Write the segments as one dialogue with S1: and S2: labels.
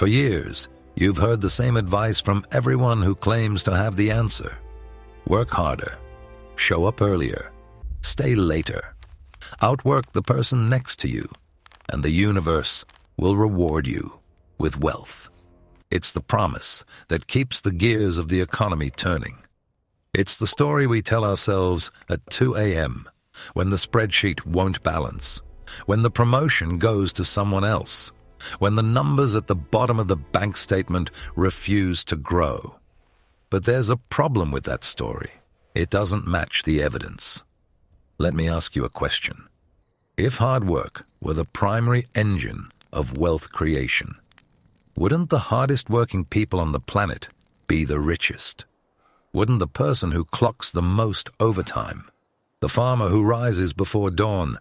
S1: For years, you've heard the same advice from everyone who claims to have the answer. Work harder, show up earlier, stay later, outwork the person next to you, and the universe will reward you with wealth. It's the promise that keeps the gears of the economy turning. It's the story we tell ourselves at 2 a.m. when the spreadsheet won't balance, when the promotion goes to someone else, when the numbers at the bottom of the bank statement refuse to grow. But there's a problem with that story. It doesn't match the evidence. Let me ask you a question. If hard work were the primary engine of wealth creation, wouldn't the hardest working people on the planet be the richest? Wouldn't the person who clocks the most overtime, the farmer who rises before dawn,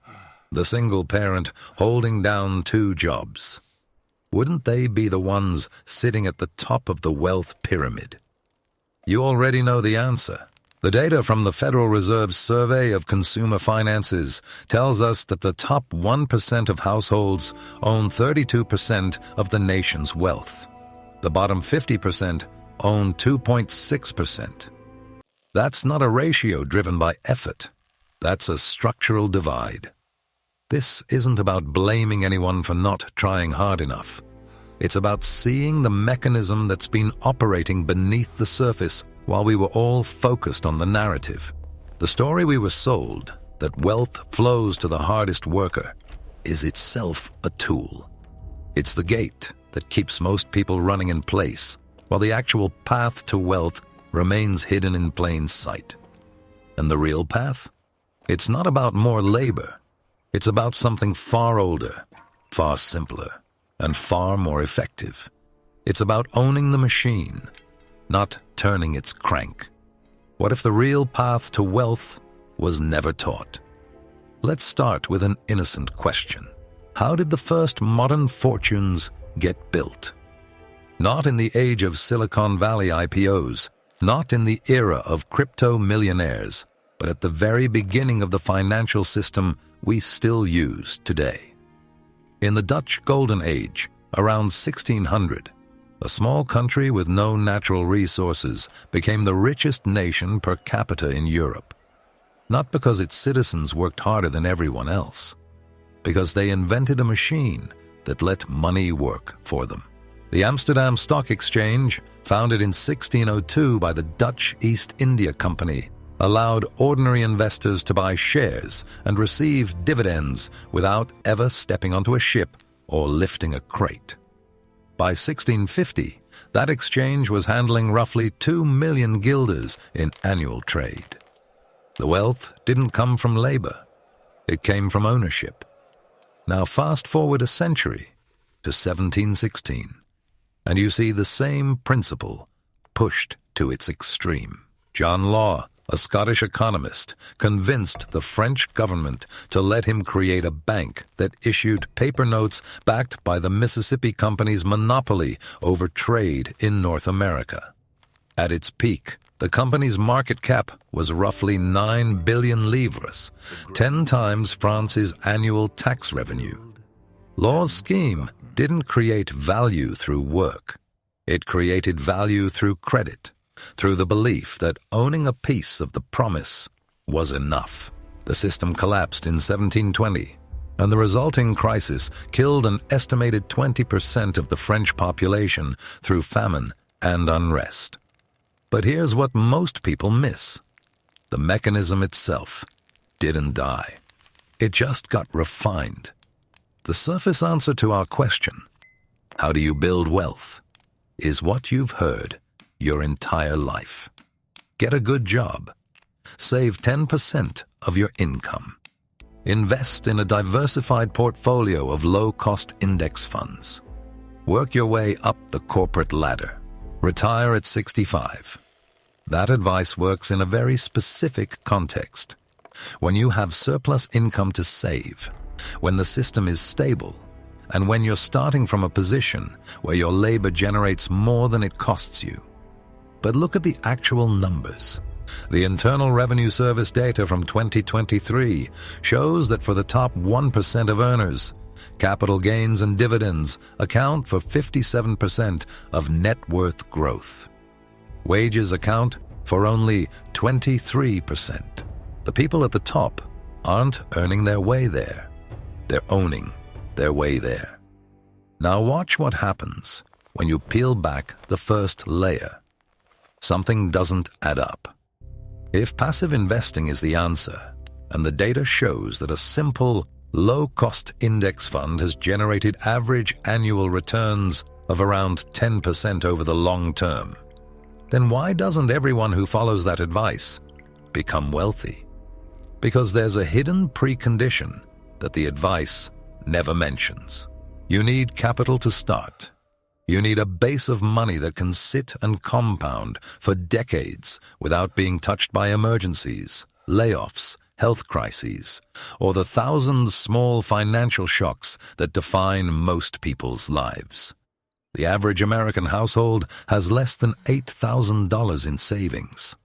S1: the single parent holding down 2 jobs, wouldn't they be the ones sitting at the top of the wealth pyramid? You already know the answer. The data from the Federal Reserve's Survey of Consumer Finances tells us that the top 1% of households own 32% of the nation's wealth. The bottom 50% own 2.6%. That's not a ratio driven by effort. That's a structural divide. This isn't about blaming anyone for not trying hard enough. It's about seeing the mechanism that's been operating beneath the surface while we were all focused on the narrative. The story we were sold, that wealth flows to the hardest worker, is itself a tool. It's the gate that keeps most people running in place, while the actual path to wealth remains hidden in plain sight. And the real path? It's not about more labor. It's about something far older, far simpler, and far more effective. It's about owning the machine, not turning its crank. What if the real path to wealth was never taught? Let's start with an innocent question. How did the first modern fortunes get built? Not in the age of Silicon Valley IPOs, not in the era of crypto millionaires, but at the very beginning of the financial system we still use today. In the Dutch Golden Age, around 1600, a small country with no natural resources became the richest nation per capita in Europe. Not because its citizens worked harder than everyone else, because they invented a machine that let money work for them. The Amsterdam Stock Exchange, founded in 1602 by the Dutch East India Company, allowed ordinary investors to buy shares and receive dividends without ever stepping onto a ship or lifting a crate. By 1650, that exchange was handling roughly 2 million guilders in annual trade. The wealth didn't come from labor. It came from ownership. Now fast forward a century to 1716, and you see the same principle pushed to its extreme. John Law, a Scottish economist, convinced the French government to let him create a bank that issued paper notes backed by the Mississippi Company's monopoly over trade in North America. At its peak, the company's market cap was roughly 9 billion livres, 10 times France's annual tax revenue. Law's scheme didn't create value through work. It created value through credit, through the belief that owning a piece of the promise was enough. The system collapsed in 1720, and the resulting crisis killed an estimated 20% of the French population through famine and unrest. But here's what most people miss. The mechanism itself didn't die. It just got refined. The surface answer to our question, how do you build wealth, is what you've heard your entire life. Get a good job. Save 10% of your income. Invest in a diversified portfolio of low-cost index funds. Work your way up the corporate ladder. Retire at 65. That advice works in a very specific context. When you have surplus income to save, when the system is stable, and when you're starting from a position where your labor generates more than it costs you. But look at the actual numbers. The Internal Revenue Service data from 2023 shows that for the top 1% of earners, capital gains and dividends account for 57% of net worth growth. Wages account for only 23%. The people at the top aren't earning their way there. They're owning their way there. Now watch what happens when you peel back the first layer. Something doesn't add up. If passive investing is the answer, and the data shows that a simple, low-cost index fund has generated average annual returns of around 10% over the long term, then why doesn't everyone who follows that advice become wealthy? Because there's a hidden precondition that the advice never mentions. You need capital to start. You need a base of money that can sit and compound for decades without being touched by emergencies, layoffs, health crises, or the thousand small financial shocks that define most people's lives. The average American household has less than $8,000 in savings.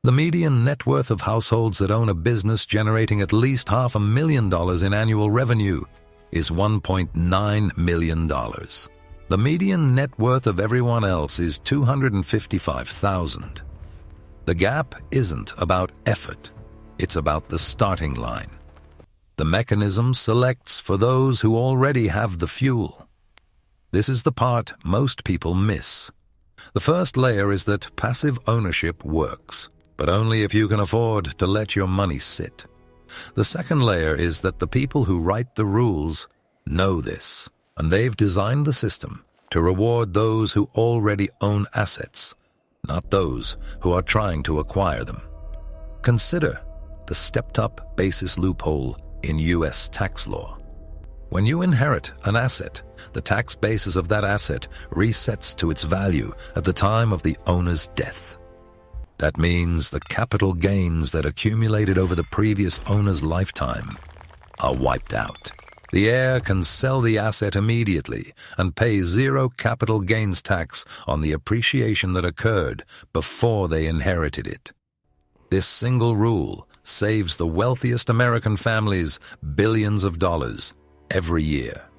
S1: The median net worth of households that own a business generating at least $500,000 in annual revenue is $1.9 million. The median net worth of everyone else is $255,000. The gap isn't about effort, it's about the starting line. The mechanism selects for those who already have the fuel. This is the part most people miss. The first layer is that passive ownership works, but only if you can afford to let your money sit. The second layer is that the people who write the rules know this, and they've designed the system to reward those who already own assets, not those who are trying to acquire them. Consider the stepped-up basis loophole in U.S. tax law. When you inherit an asset, the tax basis of that asset resets to its value at the time of the owner's death. That means the capital gains that accumulated over the previous owner's lifetime are wiped out. The heir can sell the asset immediately and pay zero capital gains tax on the appreciation that occurred before they inherited it. This single rule saves the wealthiest American families billions of dollars every year.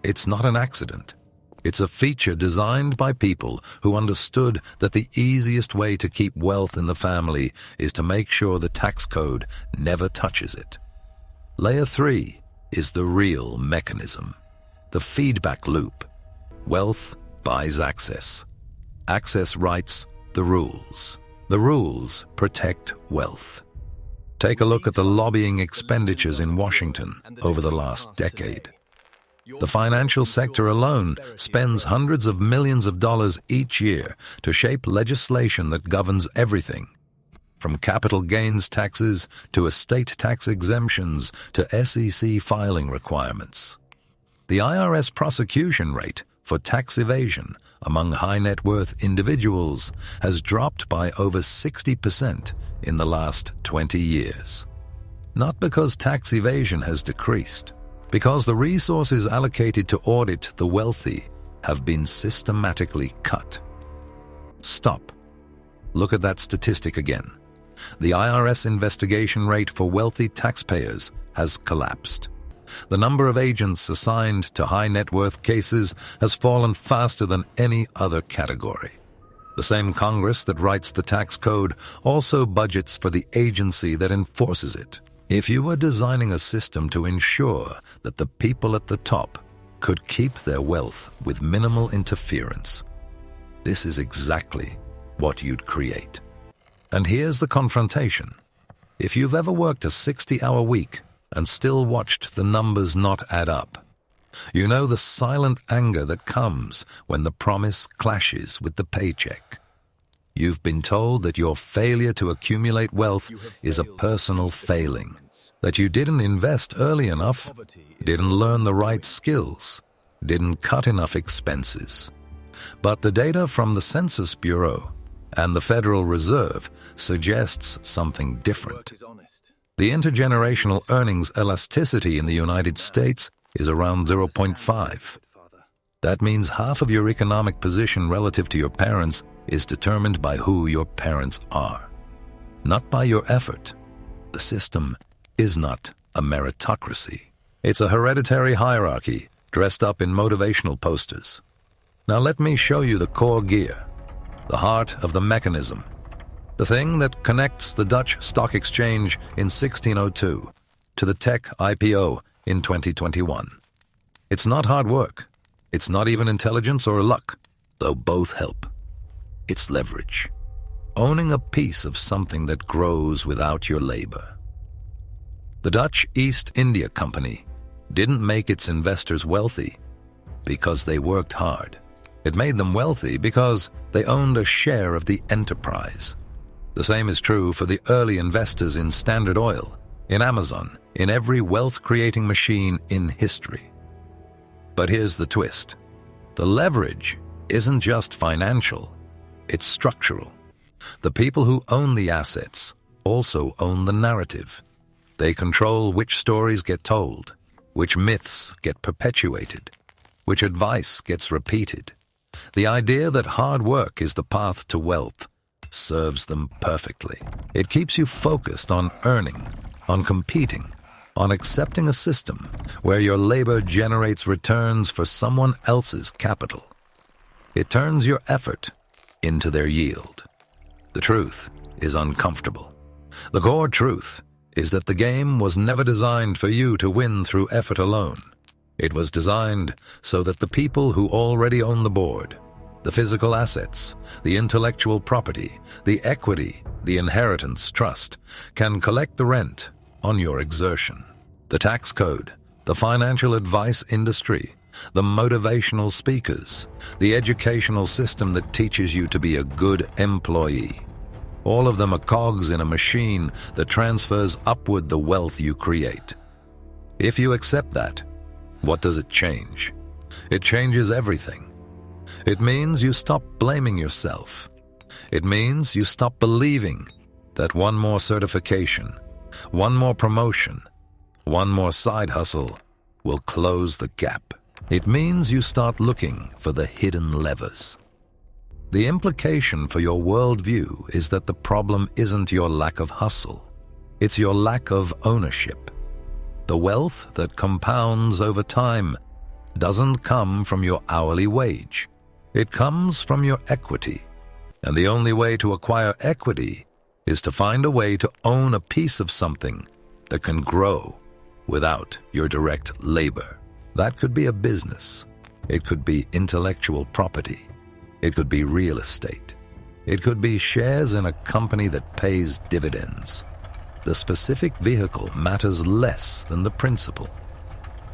S1: It's not an accident. It's a feature designed by people who understood that the easiest way to keep wealth in the family is to make sure the tax code never touches it. Layer 3 is the real mechanism, the feedback loop. Wealth buys access. Access writes the rules. The rules protect wealth. Take a look at the lobbying expenditures in Washington over the last decade. The financial sector alone spends hundreds of millions of dollars each year to shape legislation that governs everything, from capital gains taxes to estate tax exemptions to SEC filing requirements. The IRS prosecution rate for tax evasion among high net worth individuals has dropped by over 60% in the last 20 years. Not because tax evasion has decreased, because the resources allocated to audit the wealthy have been systematically cut. Stop. Look at that statistic again. The IRS investigation rate for wealthy taxpayers has collapsed. The number of agents assigned to high net worth cases has fallen faster than any other category. The same Congress that writes the tax code also budgets for the agency that enforces it. If you were designing a system to ensure that the people at the top could keep their wealth with minimal interference, this is exactly what you'd create. And here's the confrontation. If you've ever worked a 60-hour week and still watched the numbers not add up, you know the silent anger that comes when the promise clashes with the paycheck. You've been told that your failure to accumulate wealth is a personal failing, that you didn't invest early enough, didn't learn the right skills, didn't cut enough expenses. But the data from the Census Bureau and the Federal Reserve suggests something different. The intergenerational earnings elasticity in the United States is around 0.5. That means half of your economic position relative to your parents is determined by who your parents are, not by your effort. The system is not a meritocracy. It's a hereditary hierarchy dressed up in motivational posters. Now let me show you the core gear, the heart of the mechanism, the thing that connects the Dutch Stock Exchange in 1602 to the tech IPO in 2021. It's not hard work. It's not even intelligence or luck, though both help. It's leverage. Owning a piece of something that grows without your labor. The Dutch East India Company didn't make its investors wealthy because they worked hard. It made them wealthy because they owned a share of the enterprise. The same is true for the early investors in Standard Oil, in Amazon, in every wealth-creating machine in history. But here's the twist. The leverage isn't just financial, it's structural. The people who own the assets also own the narrative. They control which stories get told, which myths get perpetuated, which advice gets repeated. The idea that hard work is the path to wealth serves them perfectly. It keeps you focused on earning, on competing, on accepting a system where your labor generates returns for someone else's capital. It turns your effort into their yield. The truth is uncomfortable. The core truth is that the game was never designed for you to win through effort alone. It was designed so that the people who already own the board, the physical assets, the intellectual property, the equity, the inheritance trust, can collect the rent on your exertion. The tax code, the financial advice industry, the motivational speakers, the educational system that teaches you to be a good employee. All of them are cogs in a machine that transfers upward the wealth you create. If you accept that, what does it change? It changes everything. It means you stop blaming yourself. It means you stop believing that one more certification, one more promotion, one more side hustle will close the gap. It means you start looking for the hidden levers. The implication for your worldview is that the problem isn't your lack of hustle. It's your lack of ownership. The wealth that compounds over time doesn't come from your hourly wage. It comes from your equity. And the only way to acquire equity is to find a way to own a piece of something that can grow without your direct labor. That could be a business. It could be intellectual property. It could be real estate. It could be shares in a company that pays dividends. The specific vehicle matters less than the principle.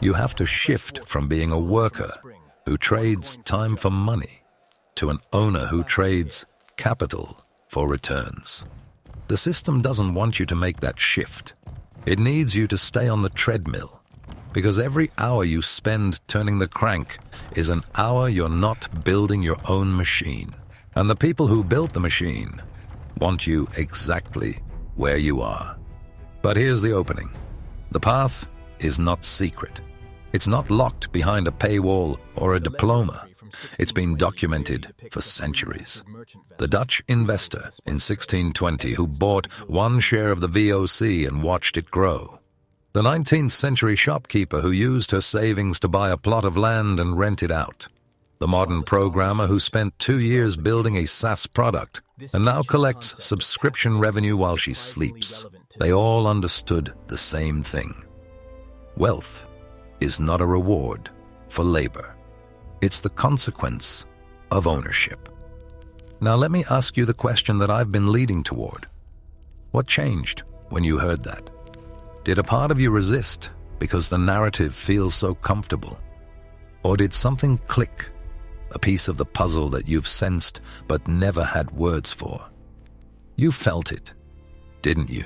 S1: You have to shift from being a worker who trades time for money to an owner who trades capital for returns. The system doesn't want you to make that shift. It needs you to stay on the treadmill, because every hour you spend turning the crank is an hour you're not building your own machine. And the people who built the machine want you exactly where you are. But here's the opening. The path is not secret. It's not locked behind a paywall or a diploma. It's been documented for centuries. The Dutch investor in 1620 who bought one share of the VOC and watched it grow. The 19th century shopkeeper who used her savings to buy a plot of land and rent it out. The modern programmer who spent 2 years building a SaaS product and now collects subscription revenue while she sleeps. They all understood the same thing. Wealth is not a reward for labor. It's the consequence of ownership. Now let me ask you the question that I've been leading toward. What changed when you heard that? Did a part of you resist because the narrative feels so comfortable? Or did something click, a piece of the puzzle that you've sensed but never had words for? You felt it, didn't you?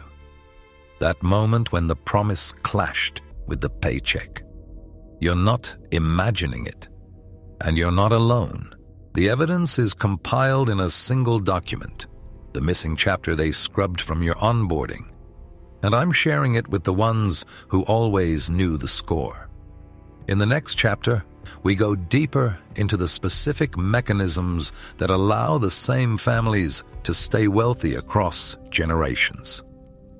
S1: That moment when the promise clashed with the paycheck. You're not imagining it, and you're not alone. The evidence is compiled in a single document, the missing chapter they scrubbed from your onboarding. And I'm sharing it with the ones who always knew the score. In the next chapter, we go deeper into the specific mechanisms that allow the same families to stay wealthy across generations.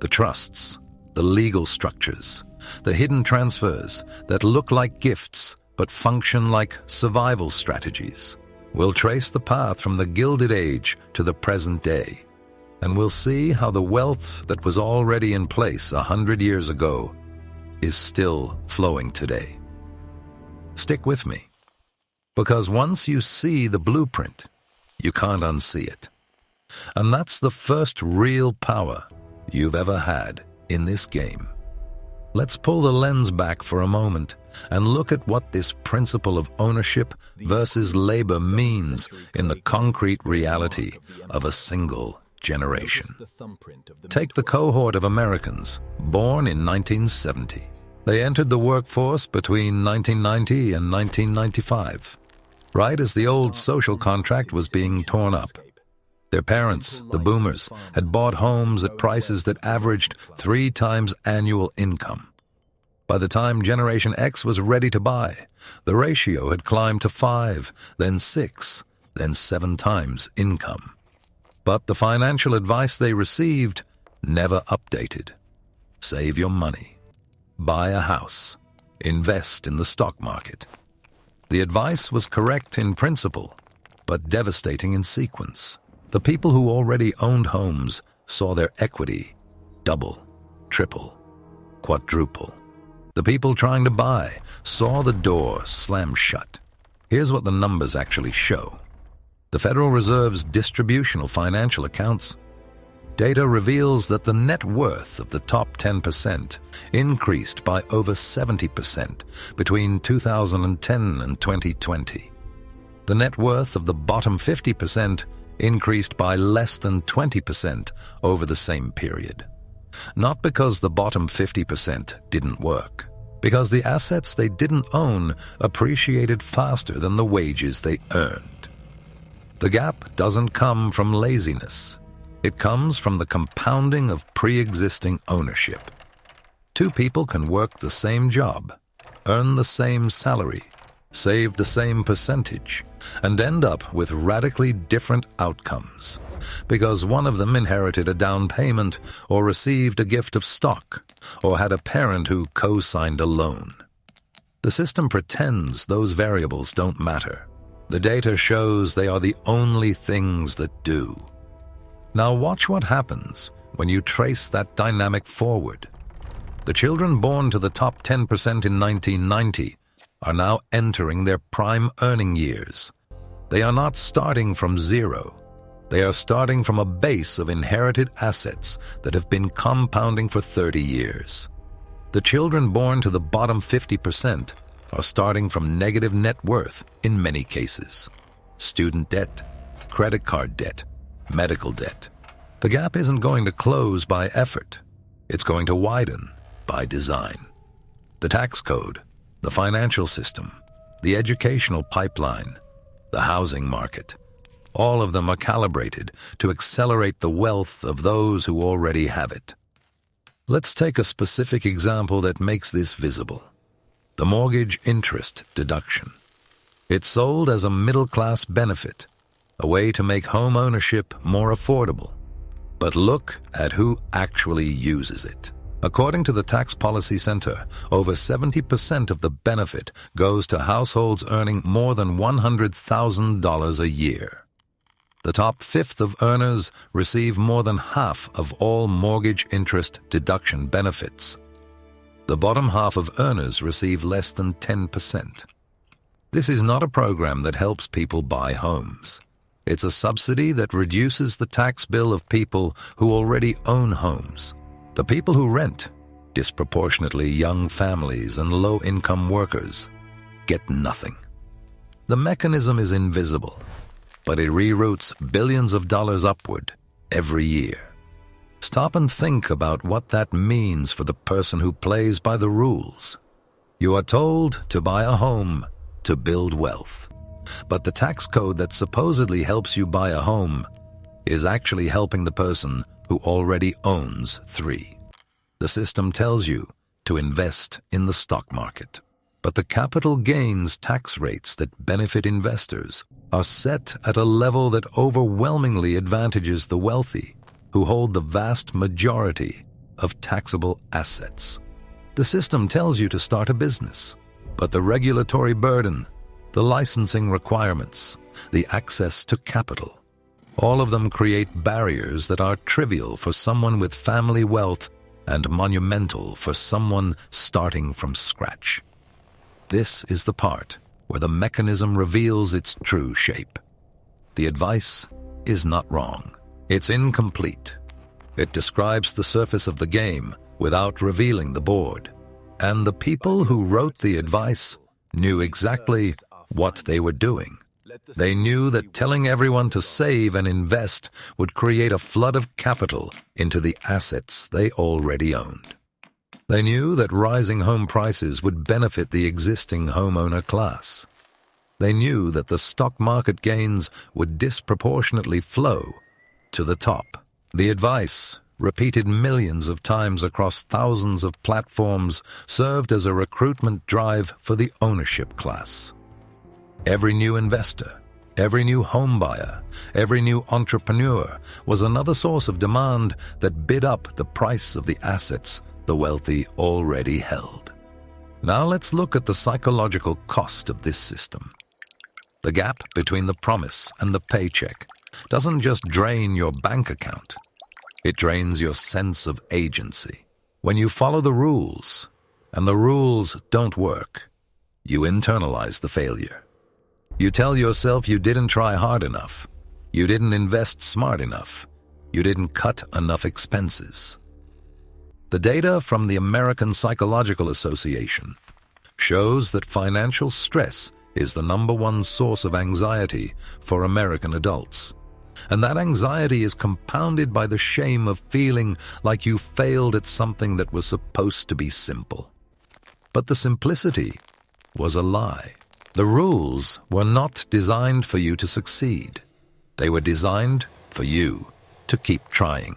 S1: The trusts, the legal structures, the hidden transfers that look like gifts but function like survival strategies. We'll trace the path from the Gilded Age to the present day, and we'll see how the wealth that was already in place 100 years ago is still flowing today. Stick with me, because once you see the blueprint, you can't unsee it. And that's the first real power you've ever had in this game. Let's pull the lens back for a moment and look at what this principle of ownership versus labor means in the concrete reality of a single generation. Take the cohort of Americans born in 1970. They entered the workforce between 1990 and 1995, right as the old social contract was being torn up. Their parents, the boomers, had bought homes at prices that averaged 3 times annual income. By the time Generation X was ready to buy, the ratio had climbed to 5, then 6, then 7 times income. But the financial advice they received never updated. Save your money. Buy a house. Invest in the stock market. The advice was correct in principle, but devastating in sequence. The people who already owned homes saw their equity double, triple, quadruple. The people trying to buy saw the door slam shut. Here's what the numbers actually show. The Federal Reserve's distributional financial accounts data reveals that the net worth of the top 10% increased by over 70% between 2010 and 2020. The net worth of the bottom 50% increased by less than 20% over the same period. Not because the bottom 50% didn't work, because the assets they didn't own appreciated faster than the wages they earned. The gap doesn't come from laziness. It comes from the compounding of pre-existing ownership. 2 people can work the same job, earn the same salary, save the same percentage, and end up with radically different outcomes, because one of them inherited a down payment or received a gift of stock or had a parent who co-signed a loan. The system pretends those variables don't matter. The data shows they are the only things that do. Now watch what happens when you trace that dynamic forward. The children born to the top 10% in 1990 are now entering their prime earning years. They are not starting from zero. They are starting from a base of inherited assets that have been compounding for 30 years. The children born to the bottom 50% are starting from negative net worth in many cases. Student debt, credit card debt, medical debt. The gap isn't going to close by effort. It's going to widen by design. The tax code, the financial system, the educational pipeline, the housing market, all of them are calibrated to accelerate the wealth of those who already have it. Let's take a specific example that makes this visible. The mortgage interest deduction. It's sold as a middle-class benefit, a way to make home ownership more affordable. But look at who actually uses it. According to the Tax Policy Center, over 70% of the benefit goes to households earning more than $100,000 a year. The top fifth of earners receive more than half of all mortgage interest deduction benefits. The bottom half of earners receive less than 10%. This is not a program that helps people buy homes. It's a subsidy that reduces the tax bill of people who already own homes. The people who rent, disproportionately young families and low-income workers, get nothing. The mechanism is invisible, but it reroutes billions of dollars upward every year. Stop and think about what that means for the person who plays by the rules. You are told to buy a home to build wealth, but the tax code that supposedly helps you buy a home is actually helping the person who already owns 3. The system tells you to invest in the stock market, but the capital gains tax rates that benefit investors are set at a level that overwhelmingly advantages the wealthy who hold the vast majority of taxable assets. The system tells you to start a business, but the regulatory burden, the licensing requirements, the access to capital, all of them create barriers that are trivial for someone with family wealth and monumental for someone starting from scratch. This is the part where the mechanism reveals its true shape. The advice is not wrong. It's incomplete. It describes the surface of the game without revealing the board. And the people who wrote the advice knew exactly what they were doing. They knew that telling everyone to save and invest would create a flood of capital into the assets they already owned. They knew that rising home prices would benefit the existing homeowner class. They knew that the stock market gains would disproportionately flow to the top. The advice, repeated millions of times across thousands of platforms, served as a recruitment drive for the ownership class. Every new investor, every new home buyer, every new entrepreneur was another source of demand that bid up the price of the assets the wealthy already held. Now let's look at the psychological cost of this system. The gap between the promise and the paycheck doesn't just drain your bank account. It drains your sense of agency. When you follow the rules, and the rules don't work, you internalize the failure. You tell yourself you didn't try hard enough, you didn't invest smart enough, you didn't cut enough expenses. The data from the American Psychological Association shows that financial stress is the #1 source of anxiety for American adults. And that anxiety is compounded by the shame of feeling like you failed at something that was supposed to be simple. But the simplicity was a lie. The rules were not designed for you to succeed. They were designed for you to keep trying.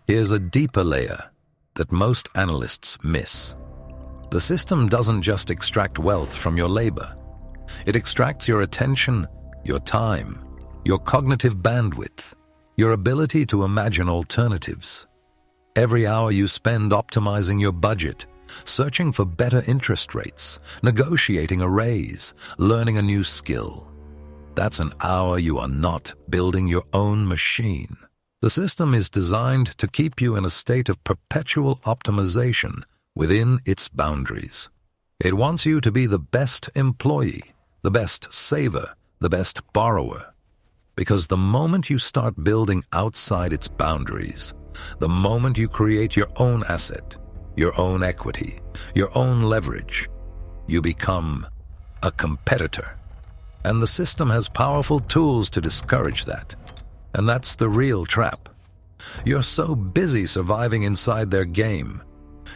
S1: Here's a deeper layer that most analysts miss. The system doesn't just extract wealth from your labor. It extracts your attention, your time, your cognitive bandwidth, your ability to imagine alternatives. Every hour you spend optimizing your budget, searching for better interest rates, negotiating a raise, learning a new skill. That's an hour you are not building your own machine. The system is designed to keep you in a state of perpetual optimization within its boundaries. It wants you to be the best employee, the best saver, the best borrower. Because the moment you start building outside its boundaries, the moment you create your own asset, your own equity, your own leverage, you become a competitor. And the system has powerful tools to discourage that. And that's the real trap. You're so busy surviving inside their game,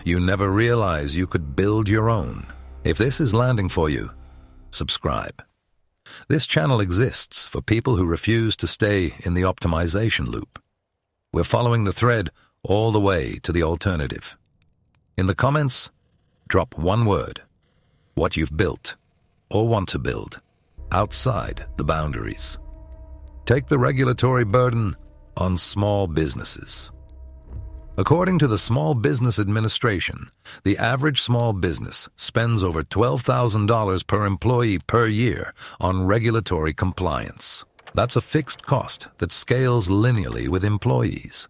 S1: you never realize you could build your own. If this is landing for you, subscribe. This channel exists for people who refuse to stay in the optimization loop. We're following the thread all the way to the alternative. In the comments, drop one word, what you've built or want to build outside the boundaries. Take the regulatory burden on small businesses. According to the Small Business Administration, the average small business spends over $12,000 per employee per year on regulatory compliance. That's a fixed cost that scales linearly with employees.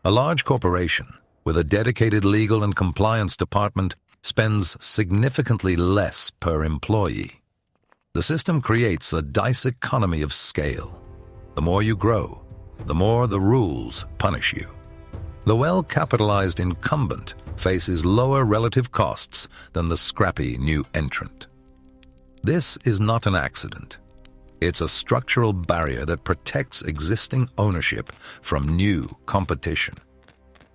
S1: A large corporation with a dedicated legal and compliance department spends significantly less per employee. The system creates a dice economy of scale. The more you grow, the more the rules punish you. The well-capitalized incumbent faces lower relative costs than the scrappy new entrant. This is not an accident. It's a structural barrier that protects existing ownership from new competition.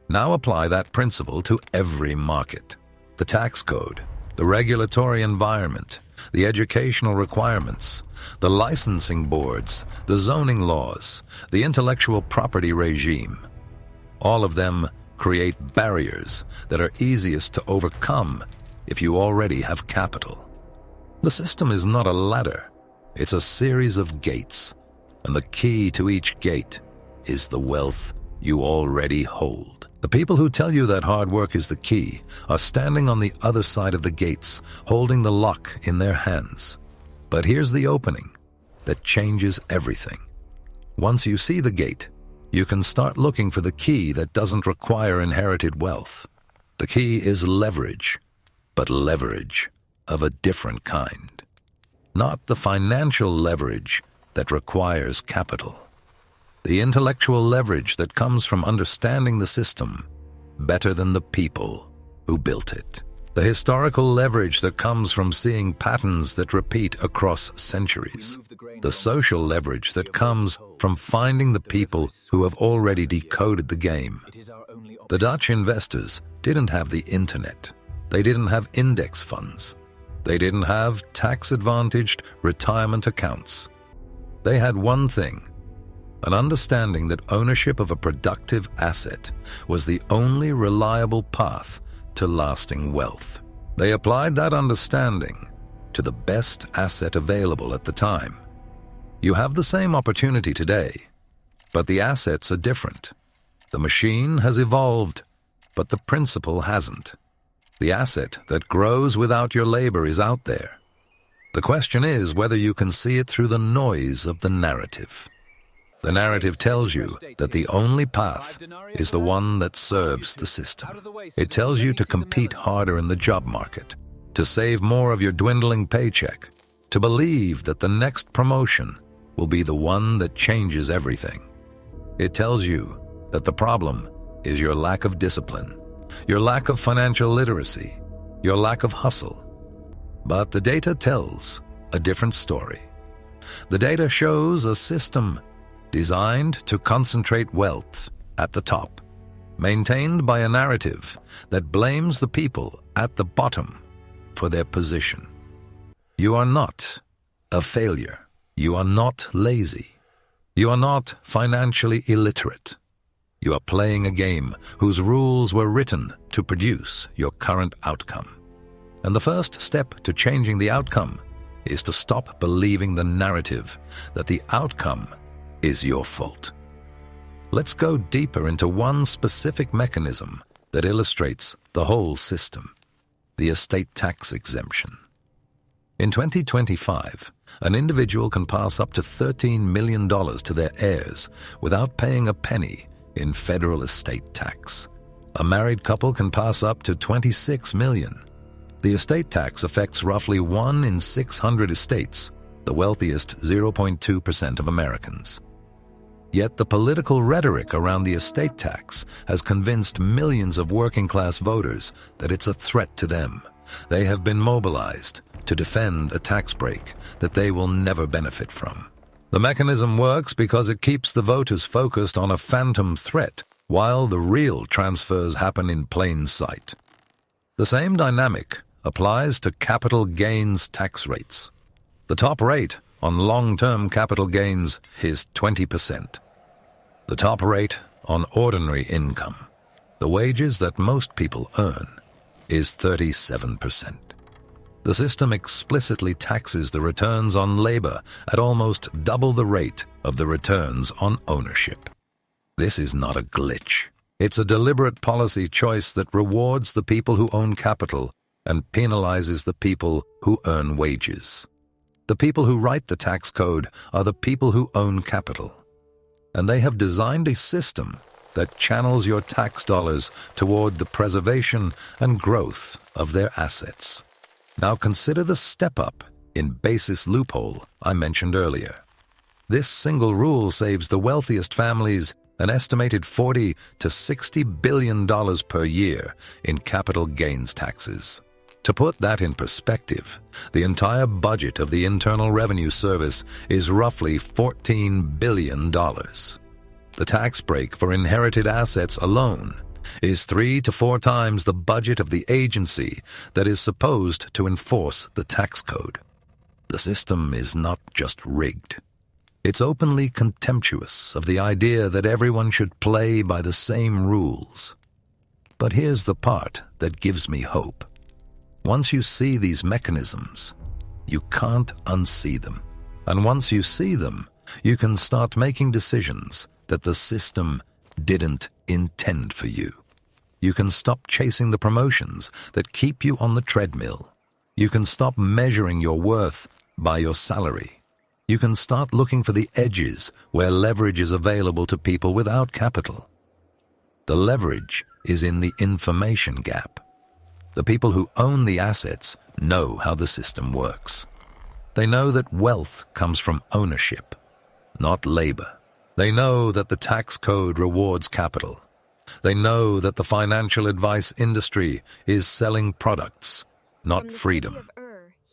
S1: Now apply that principle to every market. The tax code, the regulatory environment, the educational requirements, the licensing boards, the zoning laws, the intellectual property regime. All of them create barriers that are easiest to overcome if you already have capital. The system is not a ladder, it's a series of gates, and the key to each gate is the wealth you already hold. The people who tell you that hard work is the key are standing on the other side of the gates, holding the lock in their hands. But here's the opening that changes everything. Once you see the gate, you can start looking for the key that doesn't require inherited wealth. The key is leverage, but leverage of a different kind. Not the financial leverage that requires capital. The intellectual leverage that comes from understanding the system better than the people who built it. The historical leverage that comes from seeing patterns that repeat across centuries. The social leverage that comes from finding the people who have already decoded the game. The Dutch investors didn't have the internet. They didn't have index funds. They didn't have tax-advantaged retirement accounts. They had one thing: an understanding that ownership of a productive asset was the only reliable path to lasting wealth. They applied that understanding to the best asset available at the time. You have the same opportunity today, but the assets are different. The machine has evolved, but the principle hasn't. The asset that grows without your labor is out there. The question is whether you can see it through the noise of the narrative. The narrative tells you that the only path is the one that serves the system. It tells you to compete harder in the job market, to save more of your dwindling paycheck, to believe that the next promotion will be the one that changes everything. It tells you that the problem is your lack of discipline, your lack of financial literacy, your lack of hustle. But the data tells a different story. The data shows a system designed to concentrate wealth at the top, maintained by a narrative that blames the people at the bottom for their position. You are not a failure. You are not lazy. You are not financially illiterate. You are playing a game whose rules were written to produce your current outcome. And the first step to changing the outcome is to stop believing the narrative that the outcome is your fault. Let's go deeper into one specific mechanism that illustrates the whole system: the estate tax exemption. In 2025, an individual can pass up to $13 million to their heirs without paying a penny in federal estate tax. A married couple can pass up to $26 million. The estate tax affects roughly 1 in 600 estates, the wealthiest 0.2% of Americans. Yet the political rhetoric around the estate tax has convinced millions of working-class voters that it's a threat to them. They have been mobilized to defend a tax break that they will never benefit from. The mechanism works because it keeps the voters focused on a phantom threat while the real transfers happen in plain sight. The same dynamic applies to capital gains tax rates. The top rate on long-term capital gains is 20%. The top rate on ordinary income, the wages that most people earn, is 37%. The system explicitly taxes the returns on labor at almost double the rate of the returns on ownership. This is not a glitch. It's a deliberate policy choice that rewards the people who own capital and penalizes the people who earn wages. The people who write the tax code are the people who own capital, and they have designed a system that channels your tax dollars toward the preservation and growth of their assets. Now consider the step-up in basis loophole I mentioned earlier. This single rule saves the wealthiest families an estimated $40 to $60 billion per year in capital gains taxes. To put that in perspective, the entire budget of the Internal Revenue Service is roughly $14 billion. The tax break for inherited assets alone is 3 to 4 times the budget of the agency that is supposed to enforce the tax code. The system is not just rigged. It's openly contemptuous of the idea that everyone should play by the same rules. But here's the part that gives me hope. Once you see these mechanisms, you can't unsee them. And once you see them, you can start making decisions that the system didn't intend for you. You can stop chasing the promotions that keep you on the treadmill. You can stop measuring your worth by your salary. You can start looking for the edges where leverage is available to people without capital. The leverage is in the information gap. The people who own the assets know how the system works. They know that wealth comes from ownership, not labor. They know that the tax code rewards capital. They know that the financial advice industry is selling products, not freedom.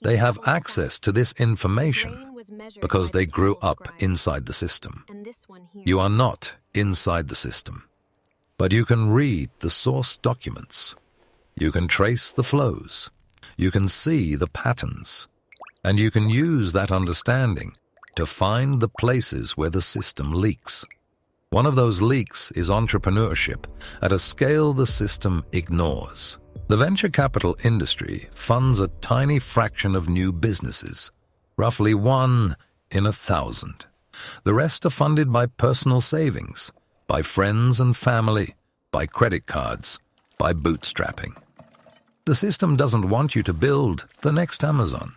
S1: They have access to this information because they grew up inside the system. You are not inside the system, but you can read the source documents. You can trace the flows. You can see the patterns. And you can use that understanding to find the places where the system leaks. One of those leaks is entrepreneurship at a scale the system ignores. The venture capital industry funds a tiny fraction of new businesses, roughly 1 in 1,000. The rest are funded by personal savings, by friends and family, by credit cards, by bootstrapping. The system doesn't want you to build the next Amazon.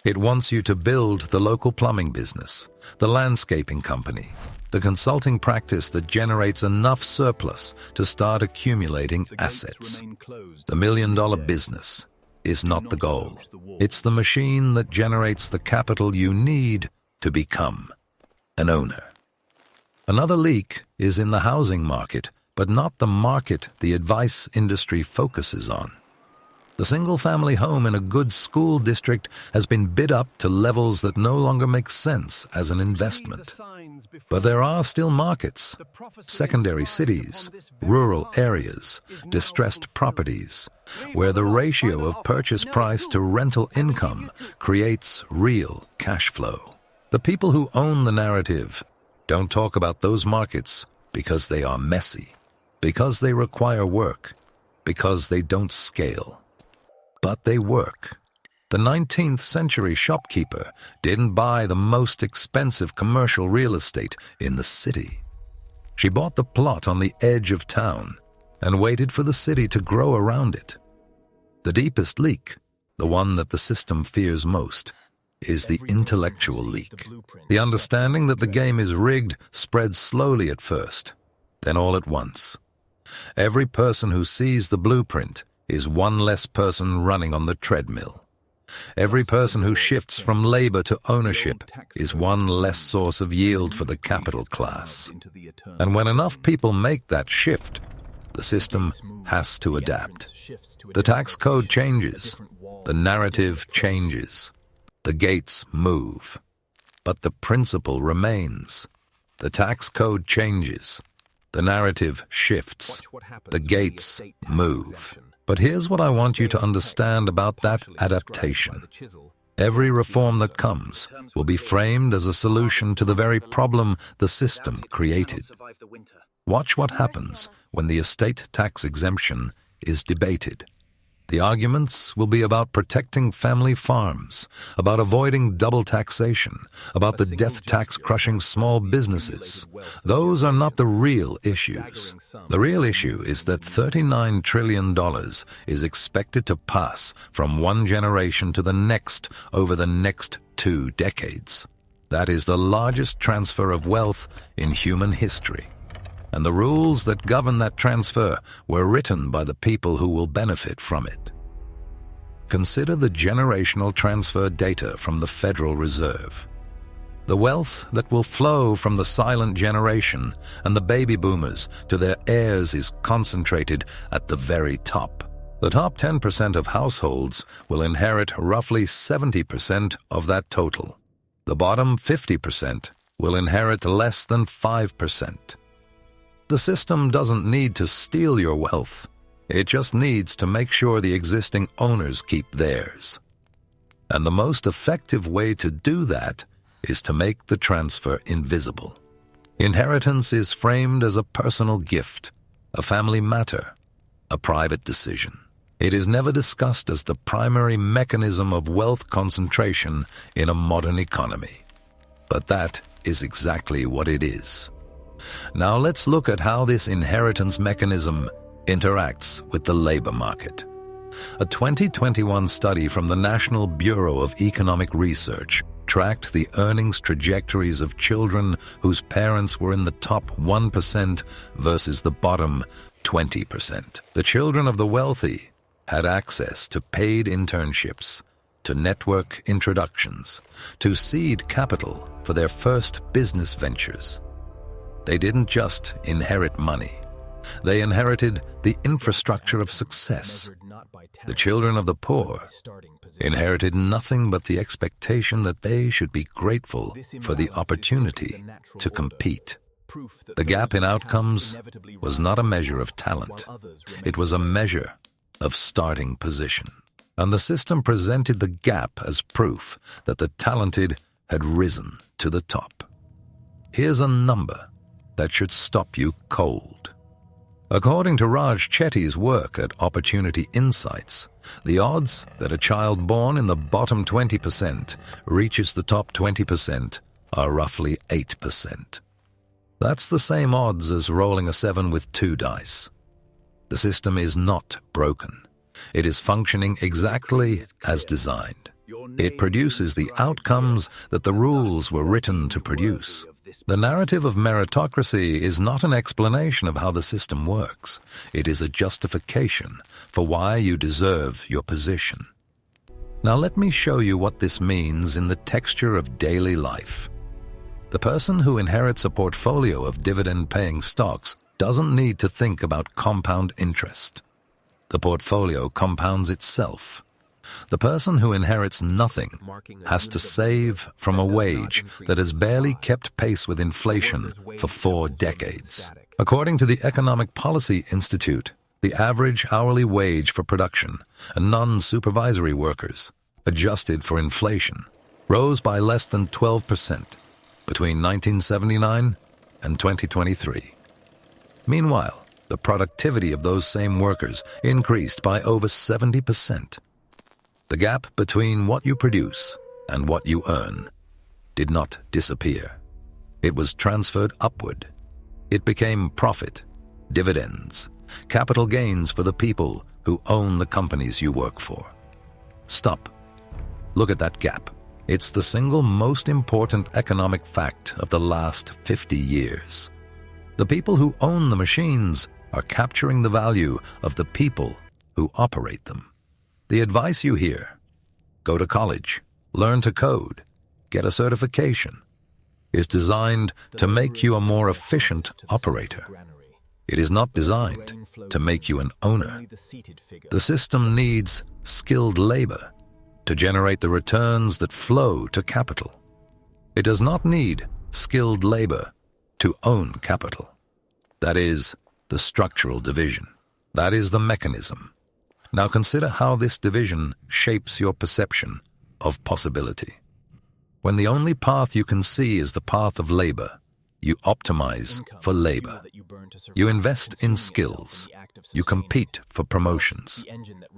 S1: It wants you to build the local plumbing business, the landscaping company, the consulting practice that generates enough surplus to start accumulating assets. The million-dollar business is not the goal. It's the machine that generates the capital you need to become an owner. Another leak is in the housing market, but not the market the advice industry focuses on. The single-family home in a good school district has been bid up to levels that no longer make sense as an investment. But there are still markets, secondary cities, rural areas, distressed properties, where the ratio of purchase price to rental income creates real cash flow. The people who own the narrative don't talk about those markets because they are messy, because they require work, because they don't scale. But they work. The 19th century shopkeeper didn't buy the most expensive commercial real estate in the city. She bought the plot on the edge of town and waited for the city to grow around it. The deepest leak, the one that the system fears most, is the intellectual leak. The understanding that the game is rigged spreads slowly at first, then all at once. Every person who sees the blueprint is one less person running on the treadmill. Every person who shifts from labor to ownership is one less source of yield for the capital class. And when enough people make that shift, the system has to adapt. The tax code changes. The narrative changes. The gates move. But the principle remains. The tax code changes. The narrative shifts. The gates move. But here's what I want you to understand about that adaptation. Every reform that comes will be framed as a solution to the very problem the system created. Watch what happens when the estate tax exemption is debated. The arguments will be about protecting family farms, about avoiding double taxation, about the death tax crushing small businesses. Those are not the real issues. The real issue is that $39 trillion is expected to pass from one generation to the next over the next 2 decades. That is the largest transfer of wealth in human history. And the rules that govern that transfer were written by the people who will benefit from it. Consider the generational transfer data from the Federal Reserve. The wealth that will flow from the silent generation and the baby boomers to their heirs is concentrated at the very top. The top 10% of households will inherit roughly 70% of that total. The bottom 50% will inherit less than 5%. The system doesn't need to steal your wealth. It just needs to make sure the existing owners keep theirs. And the most effective way to do that is to make the transfer invisible. Inheritance is framed as a personal gift, a family matter, a private decision. It is never discussed as the primary mechanism of wealth concentration in a modern economy. But that is exactly what it is. Now let's look at how this inheritance mechanism interacts with the labor market. A 2021 study from the National Bureau of Economic Research tracked the earnings trajectories of children whose parents were in the top 1% versus the bottom 20%. The children of the wealthy had access to paid internships, to network introductions, to seed capital for their first business ventures. They didn't just inherit money. They inherited the infrastructure of success. The children of the poor inherited nothing but the expectation that they should be grateful for the opportunity to compete. The gap in outcomes was not a measure of talent. It was a measure of starting position. And the system presented the gap as proof that the talented had risen to the top. Here's a number that should stop you cold. According to Raj Chetty's work at Opportunity Insights, the odds that a child born in the bottom 20% reaches the top 20% are roughly 8%. That's the same odds as rolling a 7 with 2 dice. The system is not broken. It is functioning exactly as designed. It produces the outcomes that the rules were written to produce. The narrative of meritocracy is not an explanation of how the system works. It is a justification for why you deserve your position. Now let me show you what this means in the texture of daily life. The person who inherits a portfolio of dividend-paying stocks doesn't need to think about compound interest. The portfolio compounds itself. The person who inherits nothing has to save from a wage that has barely kept pace with inflation for 4 decades. According to the Economic Policy Institute, the average hourly wage for production and non-supervisory workers, adjusted for inflation, rose by less than 12% between 1979 and 2023. Meanwhile, the productivity of those same workers increased by over 70%. The gap between what you produce and what you earn did not disappear. It was transferred upward. It became profit, dividends, capital gains for the people who own the companies you work for. Stop. Look at that gap. It's the single most important economic fact of the last 50 years. The people who own the machines are capturing the value of the people who operate them. The advice you hear, go to college, learn to code, get a certification, is designed to make you a more efficient operator. It is not designed to make you an owner. The system needs skilled labor to generate the returns that flow to capital. It does not need skilled labor to own capital. That is the structural division. That is the mechanism. Now consider how this division shapes your perception of possibility. When the only path you can see is the path of labor, you optimize for labor. You invest in skills. You compete for promotions.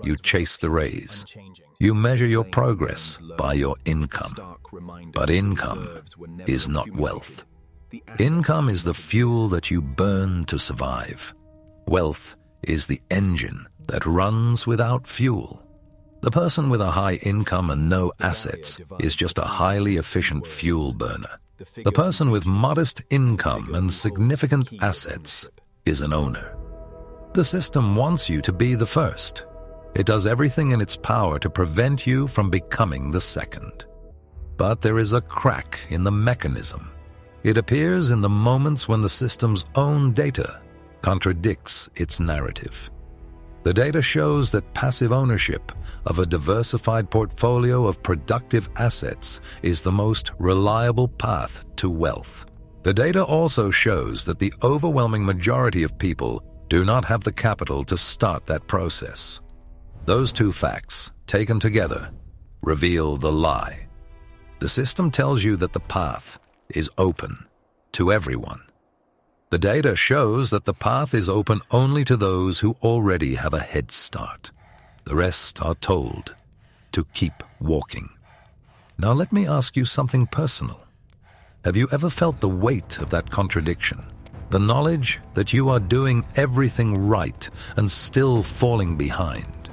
S1: You chase the raise. You measure your progress by your income. But income is not wealth. Income is the fuel that you burn to survive. Wealth is the engine that runs without fuel. The person with a high income and no assets is just a highly efficient fuel burner. The person with modest income and significant assets is an owner. The system wants you to be the first. It does everything in its power to prevent you from becoming the second. But there is a crack in the mechanism. It appears in the moments when the system's own data contradicts its narrative. The data shows that passive ownership of a diversified portfolio of productive assets is the most reliable path to wealth. The data also shows that the overwhelming majority of people do not have the capital to start that process. Those two facts, taken together, reveal the lie. The system tells you that the path is open to everyone. The data shows that the path is open only to those who already have a head start. The rest are told to keep walking. Now let me ask you something personal. Have you ever felt the weight of that contradiction? The knowledge that you are doing everything right and still falling behind.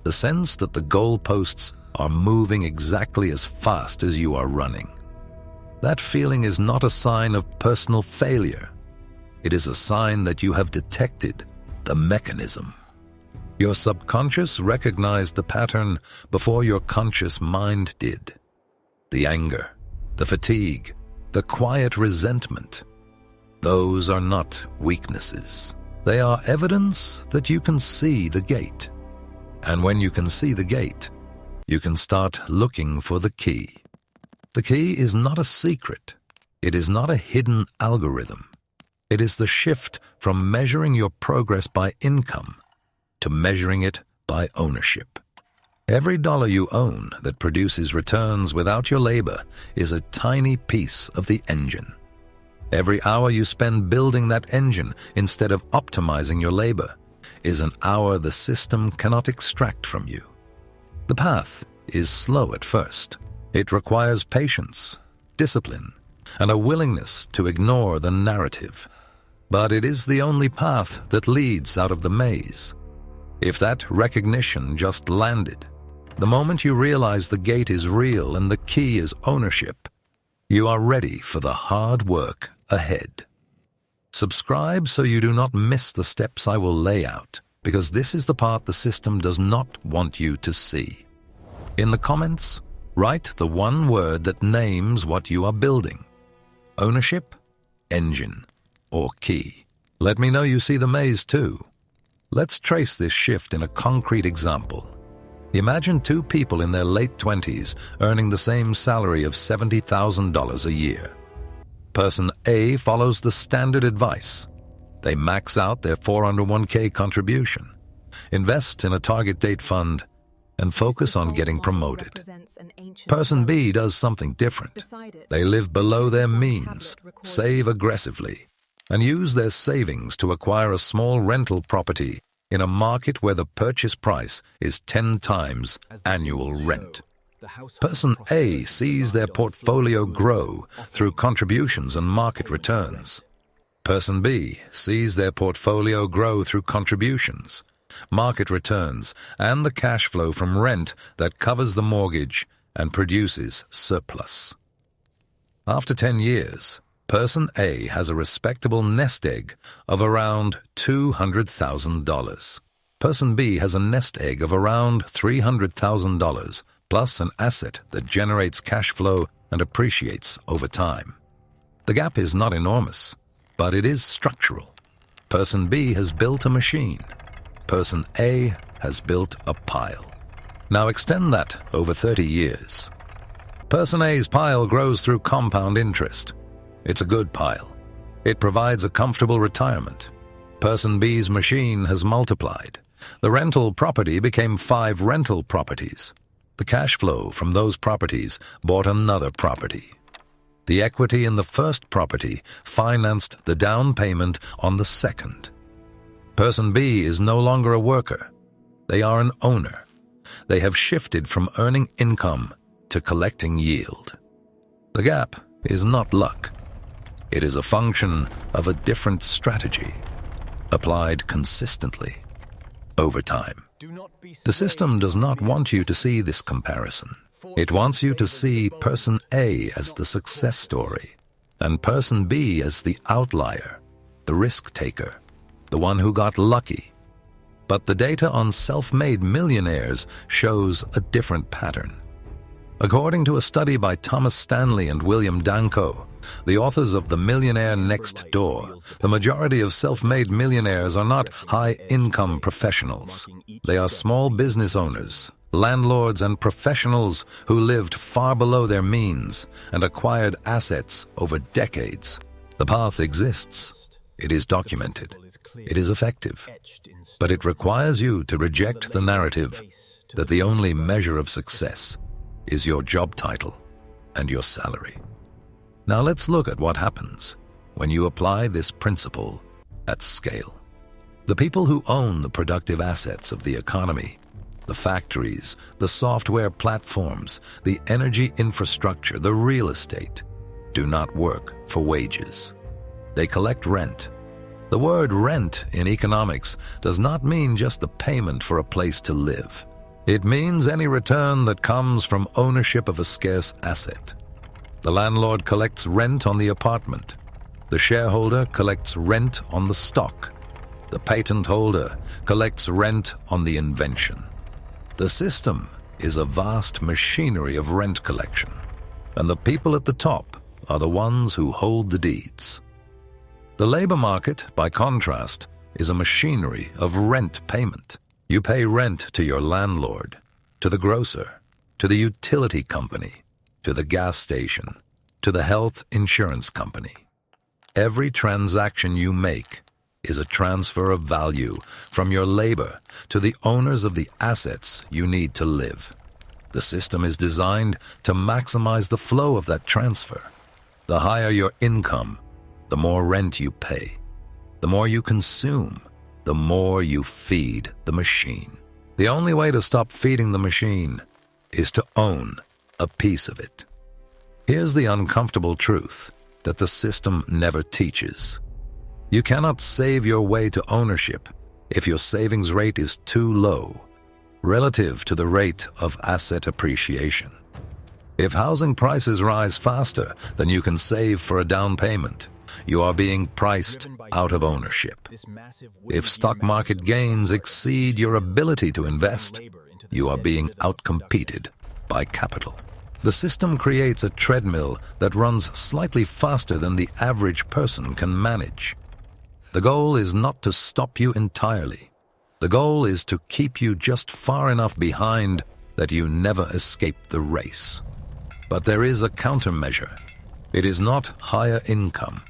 S1: The sense that the goalposts are moving exactly as fast as you are running. That feeling is not a sign of personal failure. It is a sign that you have detected the mechanism. Your subconscious recognized the pattern before your conscious mind did. The anger, the fatigue, the quiet resentment. Those are not weaknesses. They are evidence that you can see the gate. And when you can see the gate, you can start looking for the key. The key is not a secret. It is not a hidden algorithm. It is the shift from measuring your progress by income to measuring it by ownership. Every dollar you own that produces returns without your labor is a tiny piece of the engine. Every hour you spend building that engine instead of optimizing your labor is an hour the system cannot extract from you. The path is slow at first. It requires patience, discipline, and a willingness to ignore the narrative. But it is the only path that leads out of the maze. If that recognition just landed, the moment you realize the gate is real and the key is ownership, you are ready for the hard work ahead. Subscribe so you do not miss the steps I will lay out, because this is the part the system does not want you to see. In the comments, write the one word that names what you are building: ownership, engine, or key. Let me know you see the maze too. Let's trace this shift in a concrete example. Imagine two people in their late 20s earning the same salary of $70,000 a year. Person A follows the standard advice. They max out their 401k contribution, invest in a target date fund, and focus on getting promoted. Person B does something different. They live below their means, save aggressively, and use their savings to acquire a small rental property in a market where the purchase price is 10 times annual rent. Person A sees their portfolio grow through contributions and market returns. Person B sees their portfolio grow through contributions, market returns, and the cash flow from rent that covers the mortgage and produces surplus. After 10 years, Person A has a respectable nest egg of around $200,000. Person B has a nest egg of around $300,000, plus an asset that generates cash flow and appreciates over time. The gap is not enormous, but it is structural. Person B has built a machine. Person A has built a pile. Now extend that over 30 years. Person A's pile grows through compound interest. It's a good pile. It provides a comfortable retirement. Person B's machine has multiplied. The rental property became 5 rental properties. The cash flow from those properties bought another property. The equity in the first property financed the down payment on the second. Person B is no longer a worker. They are an owner. They have shifted from earning income to collecting yield. The gap is not luck. It is a function of a different strategy, applied consistently, over time. The system does not want you to see this comparison. It wants you to see Person A as the success story, and Person B as the outlier, the risk taker, the one who got lucky. But the data on self-made millionaires shows a different pattern. According to a study by Thomas Stanley and William Danko, the authors of The Millionaire Next Door, the majority of self-made millionaires are not high-income professionals. They are small business owners, landlords, and professionals who lived far below their means and acquired assets over decades. The path exists. It is documented. It is effective. But it requires you to reject the narrative that the only measure of success is your job title and your salary. Now let's look at what happens when you apply this principle at scale. The people who own the productive assets of the economy, the factories, the software platforms, the energy infrastructure, the real estate, do not work for wages. They collect rent. The word rent in economics does not mean just the payment for a place to live. It means any return that comes from ownership of a scarce asset. The landlord collects rent on the apartment. The shareholder collects rent on the stock. The patent holder collects rent on the invention. The system is a vast machinery of rent collection, and the people at the top are the ones who hold the deeds. The labor market, by contrast, is a machinery of rent payment. You pay rent to your landlord, to the grocer, to the utility company, to the gas station, to the health insurance company. Every transaction you make is a transfer of value from your labor to the owners of the assets you need to live. The system is designed to maximize the flow of that transfer. The higher your income, the more rent you pay. The more you consume, the more you feed the machine. The only way to stop feeding the machine is to own a piece of it. Here's the uncomfortable truth that the system never teaches. You cannot save your way to ownership if your savings rate is too low relative to the rate of asset appreciation. If housing prices rise faster than you can save for a down payment, you are being priced out of ownership. If stock market gains exceed your ability to invest, you are being outcompeted by capital. The system creates a treadmill that runs slightly faster than the average person can manage. The goal is not to stop you entirely. The goal is to keep you just far enough behind that you never escape the race. But there is a countermeasure. It is not higher income.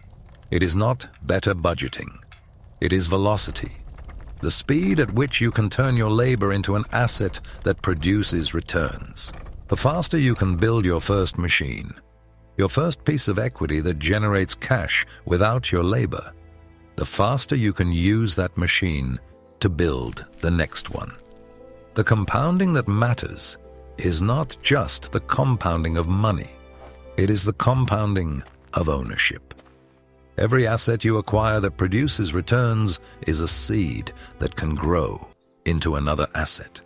S1: It is not better budgeting. It is velocity, the speed at which you can turn your labor into an asset that produces returns. The faster you can build your first machine, your first piece of equity that generates cash without your labor, the faster you can use that machine to build the next one. The compounding that matters is not just the compounding of money. It is the compounding of ownership. Every asset you acquire that produces returns is a seed that can grow into another asset.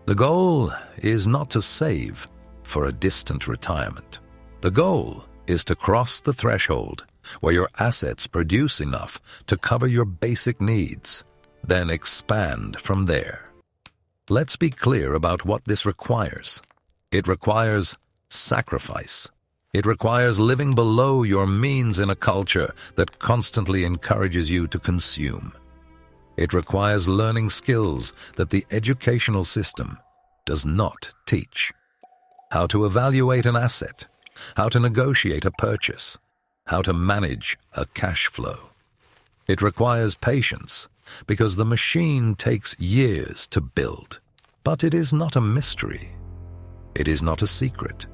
S1: The goal is not to save for a distant retirement. The goal is to cross the threshold where your assets produce enough to cover your basic needs, then expand from there. Let's be clear about what this requires. It requires sacrifice. It requires living below your means in a culture that constantly encourages you to consume. It requires learning skills that the educational system does not teach. How to evaluate an asset, how to negotiate a purchase, how to manage a cash flow. It requires patience because the machine takes years to build. But it is not a mystery. It is not a secret.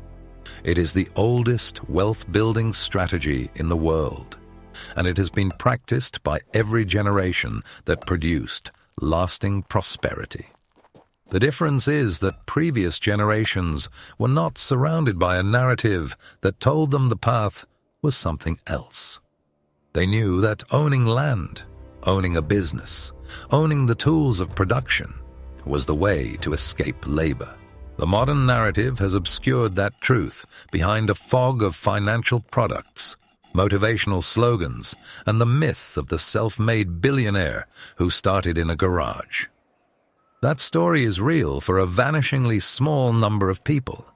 S1: It is the oldest wealth-building strategy in the world, and it has been practiced by every generation that produced lasting prosperity. The difference is that previous generations were not surrounded by a narrative that told them the path was something else. They knew that owning land, owning a business, owning the tools of production was the way to escape labor. The modern narrative has obscured that truth behind a fog of financial products, motivational slogans, and the myth of the self-made billionaire who started in a garage. That story is real for a vanishingly small number of people.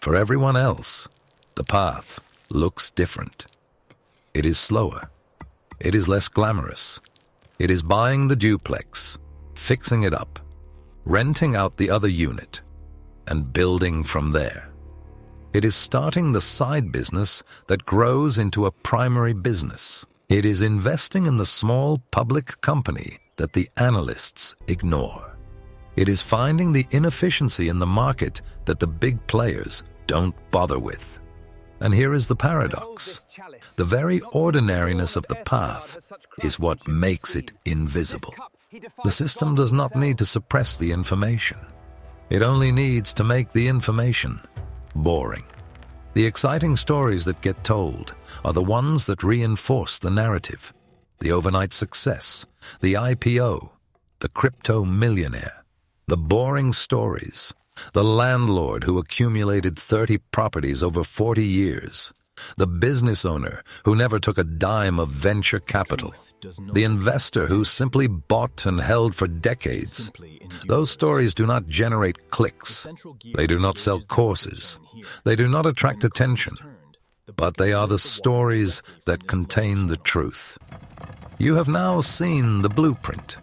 S1: For everyone else, the path looks different. It is slower. It is less glamorous. It is buying the duplex, fixing it up, renting out the other unit, and building from there. It is starting the side business that grows into a primary business. It is investing in the small public company that the analysts ignore. It is finding the inefficiency in the market that the big players don't bother with. And here is the paradox. The very ordinariness of the path is what makes it invisible. The system does not need to suppress the information. It only needs to make the information boring. The exciting stories that get told are the ones that reinforce the narrative. The overnight success, the IPO, the crypto millionaire, the boring stories, the landlord who accumulated 30 properties over 40 years, the business owner who never took a dime of venture capital, the investor who simply bought and held for decades. Those stories do not generate clicks. They do not sell courses. They do not attract attention. But they are the stories that contain the truth. You have now seen the blueprint.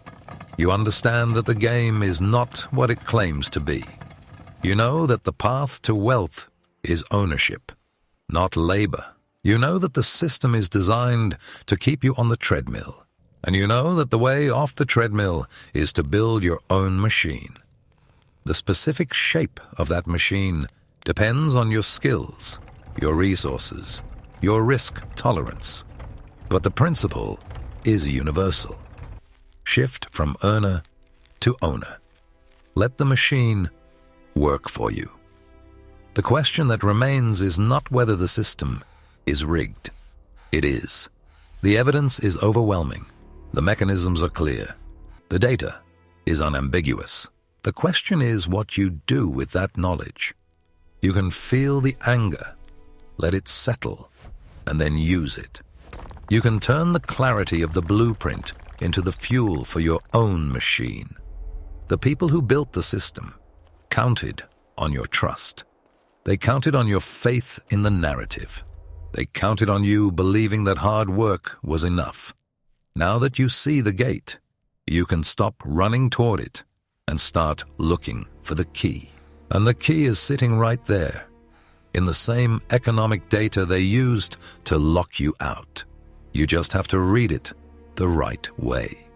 S1: You understand that the game is not what it claims to be. You know that the path to wealth is ownership, not labor. You know that the system is designed to keep you on the treadmill. And you know that the way off the treadmill is to build your own machine. The specific shape of that machine depends on your skills, your resources, your risk tolerance. But the principle is universal. Shift from earner to owner. Let the machine work for you. The question that remains is not whether the system is rigged. It is. The evidence is overwhelming. The mechanisms are clear. The data is unambiguous. The question is what you do with that knowledge. You can feel the anger, let it settle, and then use it. You can turn the clarity of the blueprint into the fuel for your own machine. The people who built the system counted on your trust. They counted on your faith in the narrative. They counted on you believing that hard work was enough. Now that you see the gate, you can stop running toward it and start looking for the key. And the key is sitting right there, in the same economic data they used to lock you out. You just have to read it the right way.